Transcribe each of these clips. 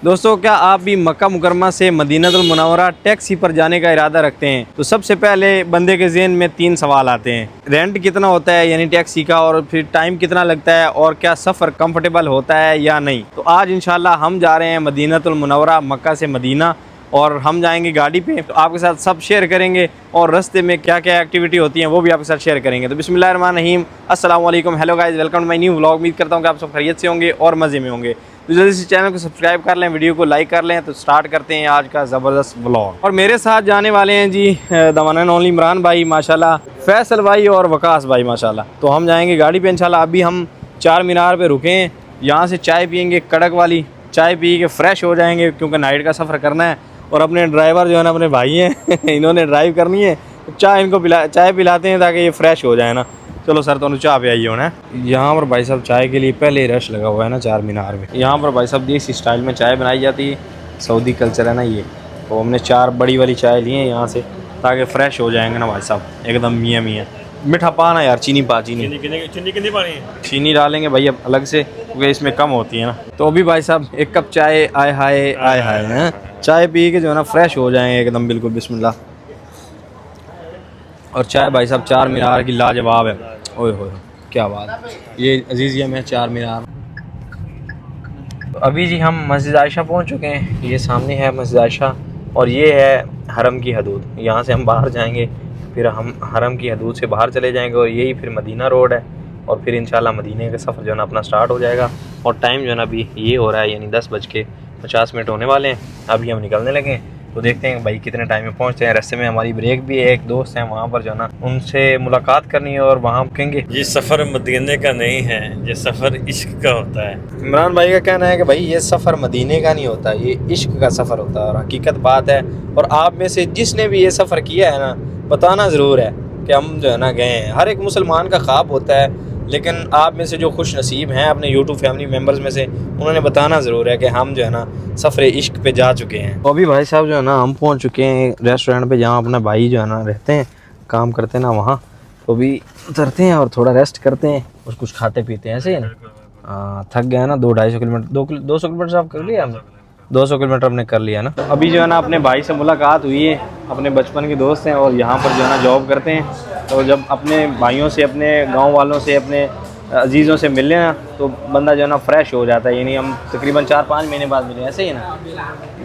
दोस्तों, क्या आप भी मक्का मुकरमा से मदीनतुल मुनव्वरा टैक्सी पर जाने का इरादा रखते हैं तो सबसे पहले बंदे के ज़हन में 3 सवाल आते हैं। रेंट कितना होता है यानी टैक्सी का, और फिर टाइम कितना लगता है, और क्या सफ़र कंफर्टेबल होता है या नहीं। तो आज इंशाल्लाह हम जा रहे हैं मदीनतुल मुनव्वरा, मक्का से मदीना, और हम जाएंगे गाड़ी पे। तो आपके साथ सब शेयर करेंगे और रास्ते में क्या क्या एक्टिविटी होती हैं वो भी आपके साथ शेयर करेंगे। तो बिस्मिल्लाहिर्रहमानिर्रहीम, अस्सलाम वालेकुम, hello guys, welcome to my new vlog. उम्मीद करता हूँ कि आप सब खैरियत से होंगे और मज़े में होंगे। तो जल्दी से चैनल को सब्सक्राइब कर लें, वीडियो को लाइक कर लें। तो स्टार्ट करते हैं आज का ज़बरदस्त व्लॉग। और मेरे साथ जाने वाले हैं जी the one and only Imran भाई माशाल्लाह, फैसल भाई और वकास भाई माशाल्लाह। तो हम जाएंगे गाड़ी पे इंशाल्लाह। अभी हम चार मीनार पे रुके हैं, यहाँ से चाय पियेंगे, कड़क वाली चाय पी के फ्रेश हो जाएंगे क्योंकि नाइट का सफ़र करना है। और अपने ड्राइवर जो है ना अपने भाई हैं इन्होंने ड्राइव करनी है, तो चाय पिलाते हैं ताकि ये फ्रेश हो जाए ना। चलो सर, तो चाय पे आइए होना। यहाँ पर भाई साहब चाय के लिए पहले ही रश लगा हुआ है ना चार मीनार में। यहाँ पर भाई साहब देसी स्टाइल में चाय बनाई जाती है, सऊदी कल्चर है ना ये। तो हमने 4 बड़ी वाली चाय ली है यहाँ से ताकि फ्रेश हो जाएंगे ना भाई साहब एकदम मियाँ मियाँ। मीठा पाना यार, चीनी कितनी पानी है? चीनी डालेंगे भाई अब अलग से क्योंकि इसमें कम होती है ना। तो अभी भाई साहब 1 कप चाय, आय हाय हैं, चाय पी के जो है ना फ्रेश हो जाएंगे एकदम बिल्कुल। बिस्मिल्लाह। और चाय भाई साहब 4 मीनार की लाजवाब है। ओए होए क्या बात। ये अजीज़िया में 4 मीनार। तो अभी जी हम मस्जिद आयशा पहुंच चुके हैं। ये सामने है मस्जिद आयशा और ये है हरम की हदूद। यहाँ से हम बाहर जाएंगे, फिर हम हरम की हदूद से बाहर चले जाएंगे और यही फिर मदीना रोड है। और फिर इंशाल्लाह मदीने का सफ़र जो है ना अपना स्टार्ट हो जाएगा। और टाइम जो है ना अभी ये हो रहा है यानी 10:50 होने वाले हैं। अभी हम निकलने लगे हैं, तो देखते हैं भाई कितने टाइम में पहुंचते हैं। रास्ते में हमारी ब्रेक भी है, एक दोस्त है वहाँ पर जो है ना उनसे मुलाकात करनी है और वहाँ रुकेंगे। ये सफ़र मदीने का नहीं है, ये सफ़र इश्क का होता है। इमरान भाई का कहना है कि भाई ये सफ़र मदीने का नहीं होता, ये इश्क का सफ़र होता है। और हकीकत बात है। और आप में से जिसने भी ये सफ़र किया है ना, बताना ज़रूर है कि हम जो है ना गए हैं। हर एक मुसलमान का ख्वाब होता है, लेकिन आप में से जो खुश नसीब हैं अपने यूट्यूब फैमिली मेम्बर्स में से, उन्होंने बताना ज़रूर है कि हम जो है ना सफ़र इश्क पे जा चुके हैं। तो अभी भाई साहब जो है ना हम पहुंच चुके हैं रेस्टोरेंट पे जहाँ अपना भाई जो है ना रहते हैं, काम करते हैं ना वहाँ। तो अभी उतरते हैं और थोड़ा रेस्ट करते हैं और कुछ खाते पीते हैं, ऐसे ही ना। थक गया ना, 200-250 किलोमीटर, 200 किलोमीटर साफ कर लिया हमने, 200 किलोमीटर हमने कर लिया ना। अभी जो है ना अपने भाई से मुलाकात हुई है, अपने बचपन के दोस्त हैं और यहाँ पर जो है ना जॉब करते हैं। तो जब अपने भाइयों से, अपने गांव वालों से, अपने अजीज़ों से मिलने ना तो बंदा जो है ना फ्रेश हो जाता है। यानी हम तकरीबन 4-5 महीने बाद मिले, ऐसे ही ना।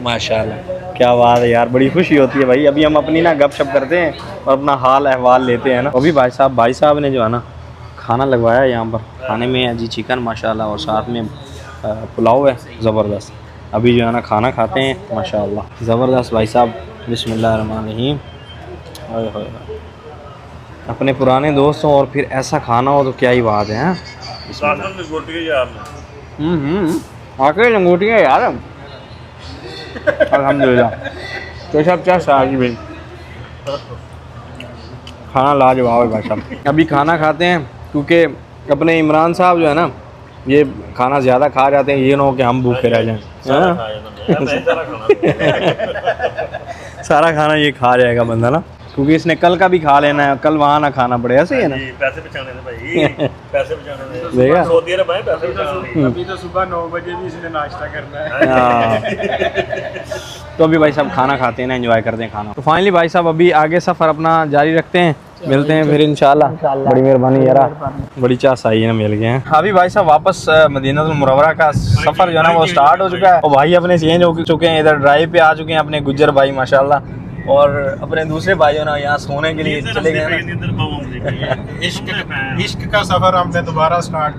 माशाल्लाह क्या बात है यार, बड़ी खुशी होती है भाई। अभी हम अपनी ना गपशप करते हैं और अपना हाल अहवाल लेते हैं ना। अभी भाई साहब ने जो है ना खाना लगवाया यहाँ पर। खाने में है जी चिकन माशाल्लाह और साथ में पुलाव है ज़बरदस्त। अभी जो है ना खाना खाते हैं माशाल्लाह ज़बरदस्त भाई साहब। बिस्मिल्लाहिर्रहमानिर्रहीम। ओए होए, अपने पुराने दोस्तों और फिर ऐसा खाना हो तो क्या ही बात है। आके लंगोटियाँ यार अल्हम्दुलिल्लाह। तो सब क्या साजी भाई, खाना लाजवाब है भाई साहब। अभी खाना खाते हैं क्योंकि अपने इमरान साहब जो है ना ये खाना ज़्यादा खा जाते हैं, ये ना हो कि हम भूखे रह जाएं। सारा खाना ये खा जाएगा बंदा ना, क्योंकि इसने कल का भी खा लेना है, कल वहाँ ना खाना पड़े, ऐसे ही है ना। पैसे बचाने थे भाई, पैसे बचाने थे। देखा? सऊदी अरब आए पैसे बचाने। अभी तो सुबह 9 बजे भी इसने नाश्ता करना है। तो अभी भाई साहब खाना खाते हैं ना, एंजॉय करते हैं खाना। तो फाइनली भाई साहब अभी आगे सफ़र अपना जारी रखते हैं, मिलते हैं फिर इंशाल्लाह। बड़ी मेहरबानी यार, बड़ी चास आई है ना, मिल गए हैं। अभी भाई साहब वापस मदीनतुल मुनव्वरा का सफ़र जो है ना वो स्टार्ट हो चुका है। और भाई अपने चेंज हो चुके हैं, इधर ड्राइव पे आ चुके हैं अपने गुज्जर भाई माशाल्लाह। और अपने दूसरे भाइयों ना यहाँ सोने के लिए चले गए ना। इश्क का सफर हमने दोबारा स्टार्ट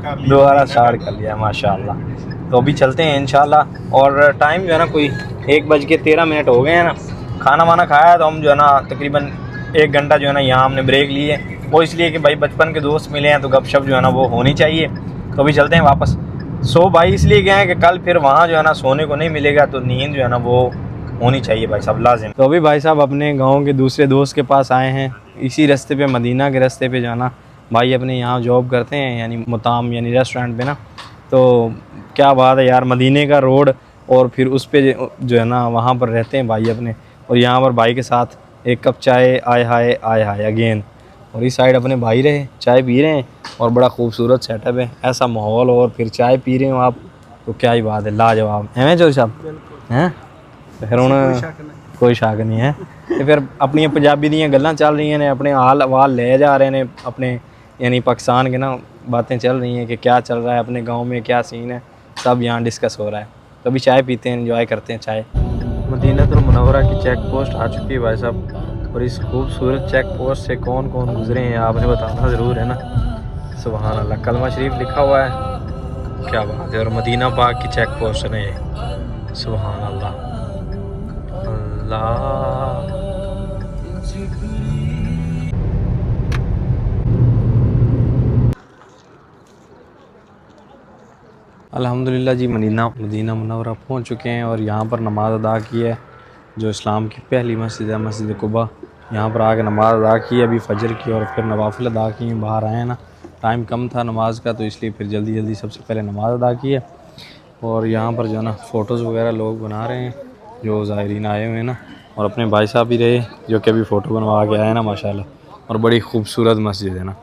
कर लिया माशाल्लाह। तो अभी चलते हैं इंशाल्लाह। और टाइम जो है ना कोई 1:13 हो गए हैं ना। खाना वाना खाया तो हम जो है ना तकरीबन 1 घंटा जो है ना यहाँ हमने ब्रेक ली है। वो इसलिए कि भाई बचपन के दोस्त मिले हैं तो गपशप जो है ना वो होनी चाहिए। तो अभी चलते हैं वापस। भाई इसलिए गए हैं कि कल फिर वहाँ जो है ना सोने को नहीं मिलेगा, तो नींद जो है ना वो होनी चाहिए भाई साहब लाजिम। तो अभी भाई साहब अपने गांव के दूसरे दोस्त के पास आए हैं, इसी रास्ते पे मदीना के रास्ते पे जाना। भाई अपने यहाँ जॉब करते हैं यानी मुताम यानी रेस्टोरेंट पे ना। तो क्या बात है यार, मदीने का रोड और फिर उस पे जो है ना वहाँ पर रहते हैं भाई अपने। और यहाँ पर भाई के साथ 1 कप चाय, आय हाय अगेन। और इस साइड अपने भाई रहे, चाय पी रहे हैं और बड़ा खूबसूरत सेटअप है, ऐसा माहौल और फिर चाय पी रहे हो आप, तो क्या ही बात है, लाजवाब एवें चौधरी साहब हैं। तो फिर हुण कोई शक नहीं है। तो फिर अपनी पंजाबी दी गल्लां चल रही ने, अपने हाल वाल ले जा रहे हैं अपने, यानी पाकिस्तान के ना बातें चल रही हैं कि क्या चल रहा है अपने गांव में, क्या सीन है, सब यहाँ डिस्कस हो रहा है। तो अभी चाय पीते हैं, एंजॉय करते हैं चाय। मदीनतुल मुनव्वरा की चेक पोस्ट आ चुकी है भाई साहब, और इस खूबसूरत चेक पोस्ट से कौन कौन गुजरे हैं आपने बताना ज़रूर है ना। सुभान अल्लाह, कलमा शरीफ लिखा हुआ है, क्या बात है। और मदीना पाक की चेक पोस्ट है ये, सुभान अल्लाह अल्लाह। अल्हम्दुलिल्लाह जी, मदीना मुनव्वरा पहुंच चुके हैं और यहाँ पर नमाज़ अदा की है, जो इस्लाम की पहली मस्जिद है, मस्जिद कुबा। यहाँ पर आके नमाज़ अदा की है अभी फजर की, और फिर नवाफिल अदा की हैं। बाहर आए हैं ना, टाइम कम था नमाज का, तो इसलिए फिर जल्दी जल्दी सबसे पहले नमाज़ अदा की है। और यहाँ पर जो है ना फ़ोटोज़ वगैरह लोग बना रहे हैं, जो ज़ायरीन आए हुए हैं ना। और अपने भाई साहब भी रहे जो कि अभी फ़ोटो बनवा के आए ना माशाल्लाह। और बड़ी खूबसूरत मस्जिद है ना।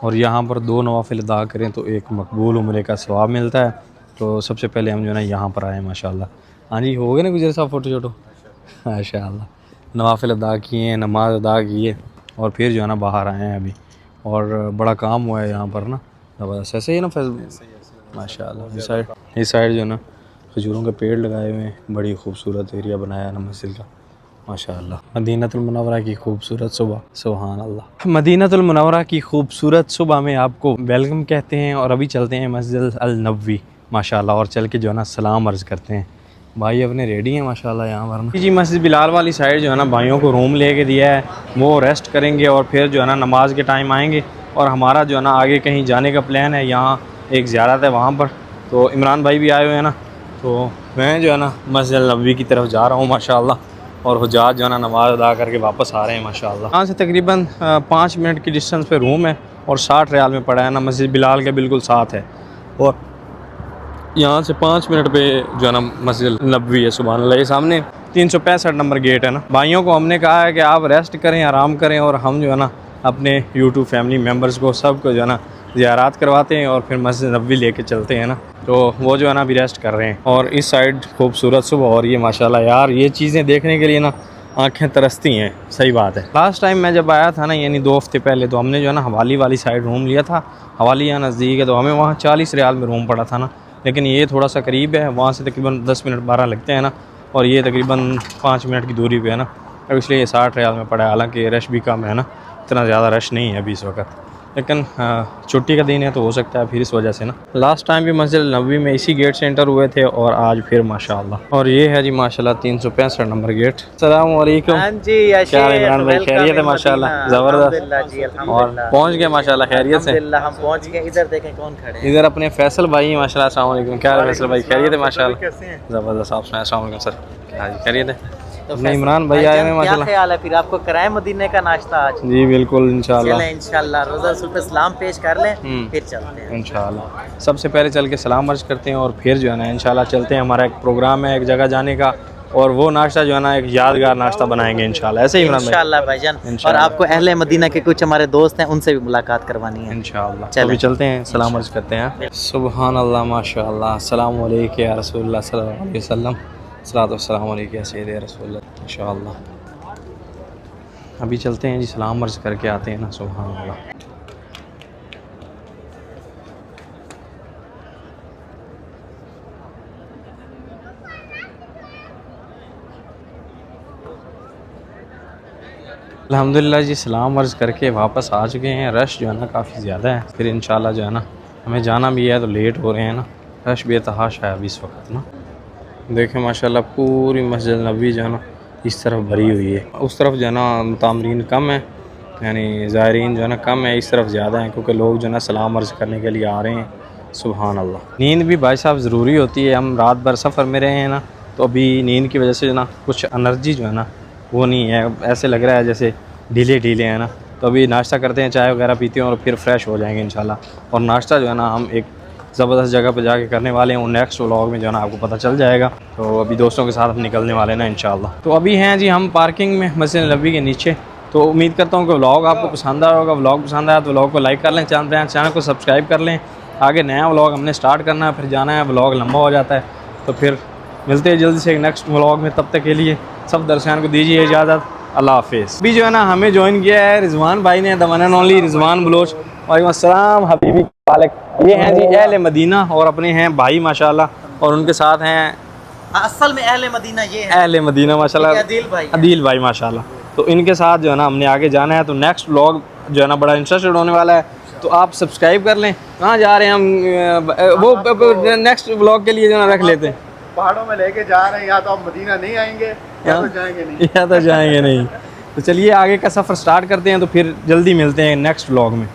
और यहाँ पर 2 नवाफिल अदा करें तो एक मकबूल उम्रे का सवाब मिलता है। तो सबसे पहले हम जो है ना यहाँ पर आए माशाल्लाह। हाँ जी, हो गए ना गुजर साहब फ़ोटो शोटो माशाल्लाह। नवाफिल अदा किए हैं, नमाज अदा की है, और फिर जो है ना बाहर आए हैं अभी। और बड़ा काम हुआ है यहाँ पर ना, ज़बरदस्त। ऐसे ही ना फैज़ माशाल्लाह। इस साइड जो है ना खजूरों के पेड़ लगाए हुए हैं, बड़ी खूबसूरत एरिया बनाया है ना मस्जिद का माशाल्लाह। मदीनतुल मुनव्वरा की खूबसूरत सुबह, सुभान अल्लाह। मदीनतुल मुनव्वरा की खूबसूरत सुबह में आपको वेलकम कहते हैं। और अभी चलते हैं मस्जिद अल नबवी माशाल्लाह, और चल के जो है ना सलाम अर्ज़ करते हैं। भाई अपने रेडी हैं माशाल्लाह यहाँ पर ना जी। मस्जिद बिलाल वाली साइड जो है ना भाइयों को रूम लेके दिया है, वो रेस्ट करेंगे और फिर जो है ना नमाज के टाइम आएंगे। और हमारा जो है ना आगे कहीं जाने का प्लान है, यहाँ एक ज़ियारत है वहाँ पर, तो इमरान भाई भी आए हुए हैं ना। तो मैं जो है ना मस्जिद अल नबवी की तरफ जा रहा हूँ माशाल्लाह। और हुज्जाज जो है ना नमाज़ अदा करके वापस आ रहे हैं माशाल्लाह। यहाँ से तकरीबन 5 मिनट की डिस्टेंस पे रूम है, और 60 रियाल में पड़ा है ना, मस्जिद बिलाल के बिल्कुल साथ है। और यहाँ से 5 मिनट पे जो है ना मस्जिद नबवी है, सुभान अल्लाह। ये सामने 365 नंबर गेट है ना। भाइयों को हमने कहा है कि आप रेस्ट करें, आराम करें, और हम जो है ना अपने यूट्यूब फैमिली मेम्बर्स को सबको जो है ना ज़ियारत करवाते हैं, और फिर मस्जिद नबवी लेके चलते हैं ना। तो वो जो है ना अभी रेस्ट कर रहे हैं। और इस साइड खूबसूरत सुबह हो रही है माशाल्लाह। यार ये चीज़ें देखने के लिए ना आँखें तरसती हैं, सही बात है। लास्ट टाइम मैं जब आया था ना, यानी 2 हफ्ते पहले, तो हमने जो है ना हवाली वाली साइड रूम लिया था। हवाली यहाँ नज़दीक है, तो हमें वहाँ 40 रियाल में रूम पड़ा था ना। लेकिन ये थोड़ा सा करीब है, वहाँ से तकरीबन 10 मिनट 12 लगते हैं ना, और ये तकरीबन 5 मिनट की दूरी पे है ना, और इसलिए ये 60 रियाल में पड़ा है। हालांकि रश भी कम है ना, इतना ज़्यादा रश नहीं है अभी इस वक्त, लेकिन छुट्टी का दिन है तो हो सकता है फिर इस वजह से ना। लास्ट टाइम भी मस्जिद नबवी में इसी गेट से एंटर हुए थे, और आज फिर माशाल्लाह। और ये है जी माशाल्लाह 365 नंबर गेट। अस्सलाम वालेकुम। हाँ जी, क्या इमरान भाई खैरियत है माशाल्लाह, ज़बरदस्त। और पहुँच गए माशाल्लाह खैरियत से। हम पहुँच गए। इधर देखें कौन खड़े हैं। इधर अपने फैसल भाई हैं माशाल्लाह। अस्सलाम वालेकुम। क्या है फैसल भाई, खैरियत है माशाल्लाह, ज़बरदस्त। आप सुनाएं। अस्सलाम वालेकुम सर, क्या खैरियत है। तो अपने इमरान भाई आए हुए हैं क्या माशाल्लाह। ख्याल है फिर आपको कराएं मदीने का नाश्ता आज? जी बिल्कुल, इंशाल्लाह चलें इंशाल्लाह रोज़ा रसूल पे सलाम पेश कर लें, फिर चलते हैं इंशाल्लाह। सबसे पहले चल के सलाम अर्ज़ करते हैं, और फिर जो है ना इंशाल्लाह चलते हैं। हमारा एक प्रोग्राम है एक जगह जाने का, और वो नाश्ता जो है ना एक यादगार नाश्ता बनाएंगे इंशाल्लाह। ऐसे ही इमरान भाई इंशाल्लाह भाईजान। और आपको अहले मदीना के कुछ हमारे दोस्त हैं, उनसे भी मुलाकात करवानी है इंशाल्लाह। चलें। अभी चलते हैं, सलाम अर्ज़ करते हैं। सुभान अल्लाह माशाल्लाह। अस्सलाम वालेकुम या रसूलुल्लाह सल्लल्लाहु अलैहि वसल्लम। सलातो वस्सलाम अलैका या सय्यदी रसूलुल्लाह इंशाल्लाह। अभी चलते हैं जी, सलाम अर्ज़ करके आते हैं ना। सुभान अल्लाह। अल्हम्दुलिल्लाह जी, सलाम अर्ज़ करके वापस आ चुके हैं। रश जो है ना काफ़ी ज़्यादा है, फिर इंशाल्लाह जो है ना हमें जाना भी है, तो लेट हो रहे हैं ना। रश बेतहाशा है अभी इस वक्त ना। देखें माशाल्लाह पूरी मस्जिद नबवी जो है ना इस तरफ भरी हुई है। उस तरफ जो है ना तामरीन कम है, यानी ज़ायरीन जो है ना कम है, इस तरफ ज़्यादा है, क्योंकि लोग जो है ना सलाम अर्ज़ करने के लिए आ रहे हैं। सुभान अल्लाह। नींद भी भाई साहब ज़रूरी होती है। हम रात भर सफ़र में रहे हैं ना, तो अभी नींद की वजह से जो ना कुछ एनर्जी जो है ना वो नहीं है, ऐसे लग रहा है जैसे ढीले ढीले हैं ना। तो अभी नाश्ता करते हैं, चाय वगैरह पीते हैं, और फिर फ्रेश हो जाएंगे इंशाल्लाह। और नाश्ता जो है ना हम एक ज़बरदस्त जगह पर जाके करने वाले हैं, और नेक्स्ट व्लॉग में जो है ना आपको पता चल जाएगा। तो अभी दोस्तों के साथ हम निकलने वाले हैं ना इंशाल्लाह। तो अभी हैं जी हम पार्किंग में मस्जिद नबवी के नीचे। तो उम्मीद करता हूँ कि व्लॉग आपको पसंद आया होगा। व्लॉग पसंद आया तो व्लॉग को लाइक कर लें, चैनल को सब्सक्राइब कर लें। आगे नया व्लॉग हमने स्टार्ट करना है, फिर जाना है, व्लॉग लंबा हो जाता है। तो फिर मिलते हैं जल्दी से नेक्स्ट व्लॉग में, तब तक के लिए सब दर्शकों को दीजिए इजाज़त, अल्लाह हाफिज़। अभी जो है ना हमें ज्वाइन किया है रिजवान भाई ने, the one and only Rizwan Baloch. वालेकुम अस्सलाम हबीबी वालेक। ये हैं जी अहले मदीना और अपने हैं भाई माशाल्लाह, और उनके साथ हैं असल में अहले मदीना ये है, अहले मदीना माशाल्लाह अदील भाई। अदील भाई माशाल्लाह। तो इनके साथ जो है ना हमने आगे जाना है। तो नेक्स्ट व्लॉग जो है ना बड़ा इंटरेस्टेड होने वाला है, तो आप सब्सक्राइब कर लें। कहाँ जा रहे हैं हम, वो नेक्स्ट व्लॉग के लिए जो है रख लेते हैं। पहाड़ों में लेके जा रहे हैं, या तो आप मदीना नहीं आएंगे या तो जाएंगे नहीं। या तो जाएंगे नहीं। तो चलिए आगे का सफ़र स्टार्ट करते हैं, तो फिर जल्दी मिलते हैं नेक्स्ट व्लॉग में।